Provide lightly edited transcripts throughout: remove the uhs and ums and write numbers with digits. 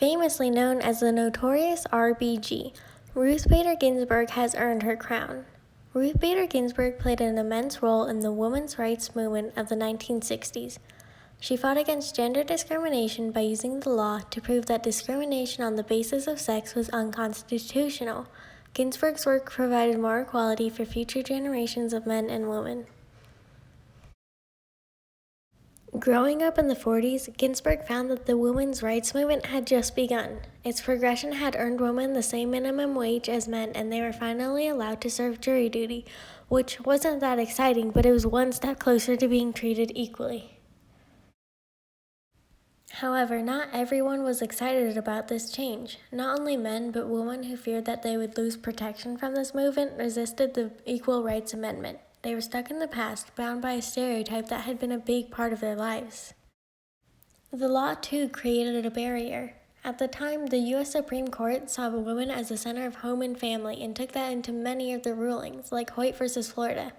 Famously known as the Notorious RBG, Ruth Bader Ginsburg has earned her crown. Ruth Bader Ginsburg played an immense role in the women's rights movement of the 1960s. She fought against gender discrimination by using the law to prove that discrimination on the basis of sex was unconstitutional. Ginsburg's work provided more equality for future generations of men and women. Growing up in the 40s, Ginsburg found that the women's rights movement had just begun. Its progression had earned women the same minimum wage as men, and they were finally allowed to serve jury duty, which wasn't that exciting, but it was one step closer to being treated equally. However, not everyone was excited about this change. Not only men, but women who feared that they would lose protection from this movement resisted the Equal Rights Amendment. They were stuck in the past, bound by a stereotype that had been a big part of their lives. The law, too, created a barrier. At the time, the U.S. Supreme Court saw women as the center of home and family and took that into many of the rulings, like Hoyt v. Florida.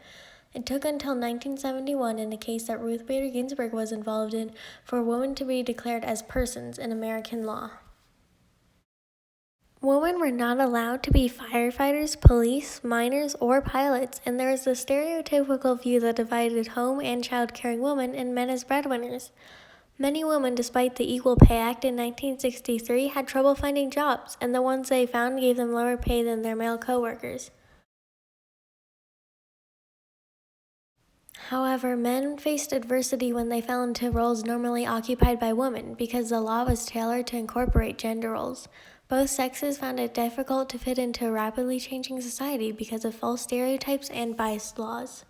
It took until 1971, in a case that Ruth Bader Ginsburg was involved in, for women to be declared as persons in American law. Women were not allowed to be firefighters, police, miners, or pilots, and there was the stereotypical view that divided home and child-caring women and men as breadwinners. Many women, despite the Equal Pay Act in 1963, had trouble finding jobs, and the ones they found gave them lower pay than their male co-workers. However, men faced adversity when they fell into roles normally occupied by women because the law was tailored to incorporate gender roles. Both sexes found it difficult to fit into a rapidly changing society because of false stereotypes and biased laws.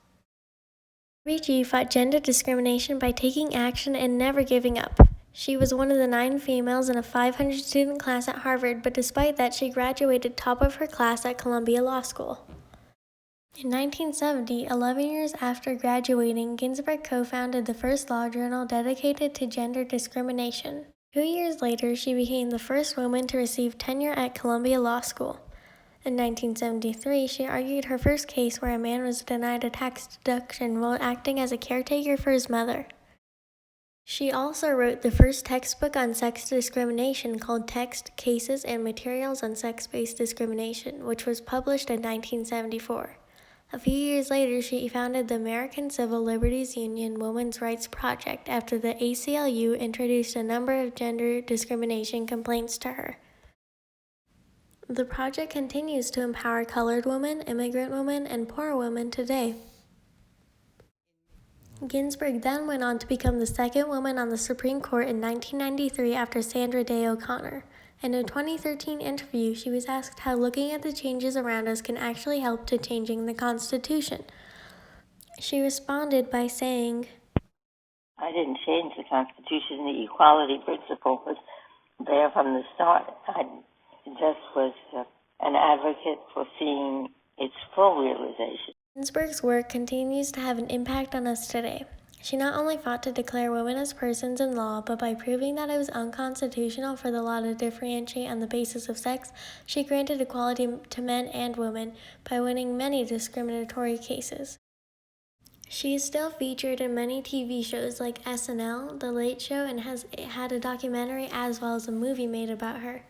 RBG fought gender discrimination by taking action and never giving up. She was one of the 9 females in a 500-student class at Harvard, but despite that, she graduated top of her class at Columbia Law School. In 1970, 11 years after graduating, Ginsburg co-founded the first law journal dedicated to gender discrimination. 2 years later, she became the first woman to receive tenure at Columbia Law School. In 1973, she argued her first case where a man was denied a tax deduction while acting as a caretaker for his mother. She also wrote the first textbook on sex discrimination called Text, Cases, and Materials on Sex-Based Discrimination, which was published in 1974. A few years later, she founded the American Civil Liberties Union Women's Rights Project after the ACLU introduced a number of gender discrimination complaints to her. The project continues to empower colored women, immigrant women, and poor women today. Ginsburg then went on to become the second woman on the Supreme Court in 1993 after Sandra Day O'Connor. In a 2013 interview, she was asked how looking at the changes around us can actually help to changing the Constitution. She responded by saying, "I didn't change the Constitution. The equality principle was there from the start. I just was an advocate for seeing its full realization." Ginsburg's work continues to have an impact on us today. She not only fought to declare women as persons in law, but by proving that it was unconstitutional for the law to differentiate on the basis of sex, she granted equality to men and women by winning many discriminatory cases. She is still featured in many TV shows like SNL, The Late Show, and has had a documentary as well as a movie made about her.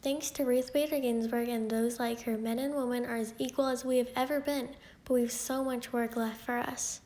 Thanks to Ruth Bader Ginsburg and those like her, men and women are as equal as we have ever been, but we have so much work left for us.